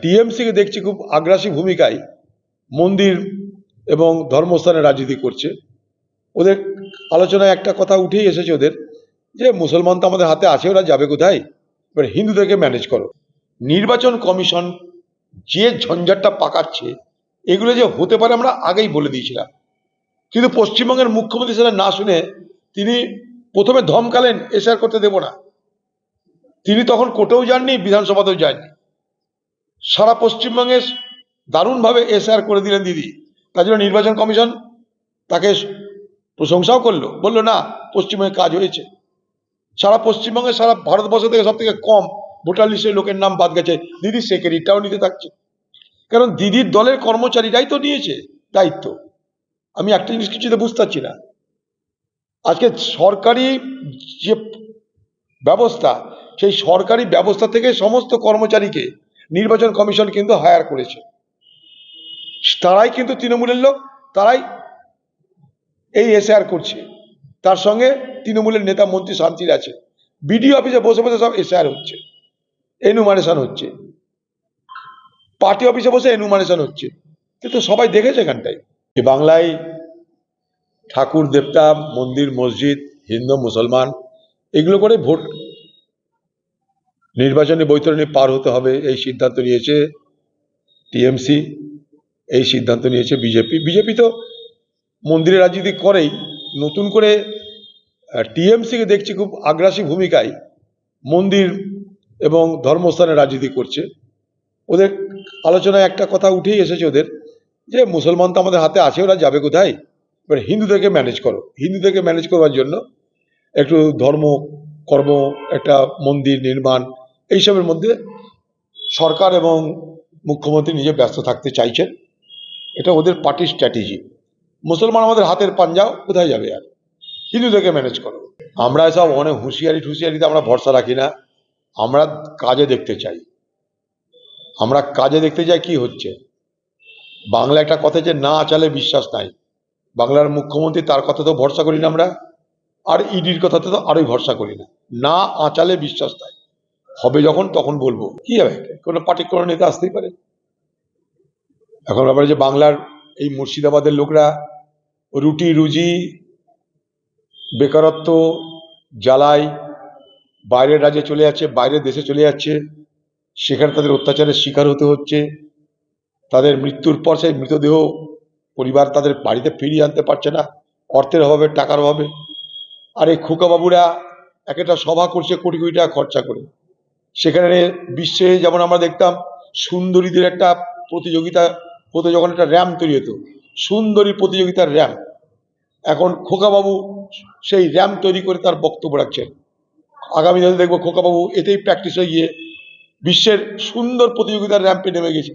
টিএমসিকে দেখছি খুব আগ্রাসী ভূমিকায় মন্দির এবং ধর্মস্থানে রাজনীতি করছে। ওদের আলোচনায় একটা কথা উঠেই এসেছে ওদের, যে মুসলমান তো আমাদের হাতে আছে, ওরা যাবে কোথায়, এবার হিন্দুদেরকে ম্যানেজ করো। নির্বাচন কমিশন যে ঝঞ্ঝাটটা পাকাচ্ছে, এগুলো যে হতে পারে আমরা আগেই বলে দিয়েছিলাম, কিন্তু পশ্চিমবঙ্গের মুখ্যমন্ত্রী সেটা না শুনে তিনি প্রথমে ধমকালেন এসআর করতে দেব না। তিনি তখন কোর্টেও যাননি, বিধানসভাতেও যাননি, সারা পশ্চিমবঙ্গে দারুণভাবে এসআর করে দিলেন দিদি। তার জন্য নির্বাচন কমিশন তাকে প্রশংসাও করলো, বললো না পশ্চিমবঙ্গে কাজ হয়েছে। সারা পশ্চিমবঙ্গে সারা ভারতবর্ষ থেকে সব থেকে কম ভোটার লিস্টের লোকের নাম বাদ গেছে, দিদির সে ক্রেডিটটাও নিতে থাকছে, কারণ দিদির দলের কর্মচারীরাই তো নিয়েছে দায়িত্ব। আমি একটা জিনিস কিছুতে বুঝতে পারছি না, আজকে সরকারি যে ব্যবস্থা, সেই সরকারি ব্যবস্থা থেকে সমস্ত কর্মচারীকে নির্বাচন কমিশন কিন্তু হায়ার করেছে, তারাই কিন্তু তৃণমূলের লোক, তারাই এই এসআর করছে। তার সঙ্গে তৃণমূলের নেতা মন্ত্রী শান্তির আছে, বিডিও অফিসে বসে বসে সব এসআর হচ্ছে, এনুমারেশন হচ্ছে, পার্টি অফিসে বসে এনুমারেশন হচ্ছে, কিন্তু সবাই দেখেছে এখানটায়। বাংলায় ঠাকুর দেবতা, মন্দির মসজিদ, হিন্দু মুসলমান এগুলো করে ভোট নির্বাচনী বৈতরণী পার হতে হবে, এই সিদ্ধান্ত নিয়েছে টিএমসি, এই সিদ্ধান্ত নিয়েছে বিজেপি। বিজেপি তো মন্দিরের রাজনীতি করেই, নতুন করে টিএমসিকে দেখছি খুব আগ্রাসী ভূমিকায় মন্দির এবং ধর্মস্থানে রাজনীতি করছে। ওদের আলোচনায় একটা কথা উঠেই এসেছে ওদের, যে মুসলমান তো আমাদের হাতে আছে, ওরা যাবে কোথায়, এবার হিন্দুদেরকে ম্যানেজ করো। হিন্দুদেরকে ম্যানেজ করবার জন্য একটু ধর্ম কর্ম, একটা মন্দির নির্মাণ, এইসবের মধ্যে সরকার এবং মুখ্যমন্ত্রী নিজে ব্যস্ত থাকতে চাইছেন। এটা ওদের পার্টির স্ট্র্যাটেজি। মুসলমান আমাদের হাতের পাঞ্জাও, কোথায় যাবে, আর হিন্দুদেরকে ম্যানেজ করো। আমরা সব অনেক হুঁশিয়ারিতে আমরা ভরসা রাখি না, আমরা কাজে দেখতে চাই। আমরা কাজে দেখতে চাই কি হচ্ছে। বাংলা একটা কথা, যে না আচালে বিশ্বাস নাই। বাংলার মুখ্যমন্ত্রী, তার কথা তো ভরসা করি না আমরা, আর ইডির কথাতে তো আরোই ভরসা করি না। না আচালে বিশ্বাস নাই, হবে যখন তখন বলবো, কি হবে, কোনো পার্টিকুলার নেতা আসতেই পারে। এখন ব্যাপারে যে বাংলার এই মুর্শিদাবাদের লোকরা রুটি রুজি বেকারত্ব জ্বালায় বাইরের রাজ্যে চলে যাচ্ছে, বাইরের দেশে চলে যাচ্ছে, সেখানে তাদের অত্যাচারের শিকার হতে হচ্ছে। তাদের মৃত্যুর পর সেই মৃতদেহ পরিবার তাদের বাড়িতে ফিরিয়ে আনতে পারছে না, অর্থের অভাবে, টাকার অভাবে। আর এই খোকাবাবুরা এক একটা সভা করছে কোটি কোটি টাকা খরচা করে। সেখানে বিশ্বে যেমন আমরা দেখতাম সুন্দরীদের একটা প্রতিযোগিতা হতো, যখন একটা র্যাম্প তৈরি হতো, সুন্দরী প্রতিযোগিতার র্যাম্প, এখন খোকাবাবু সেই র্যাম্প তৈরি করে তার বক্তব্য রাখছেন। আগামী দিনে দেখবো খোকাবাবু এতেই প্র্যাকটিস হয়ে গিয়ে বিশ্বের সুন্দর প্রতিযোগিতার র্যাম্পে নেমে গেছে।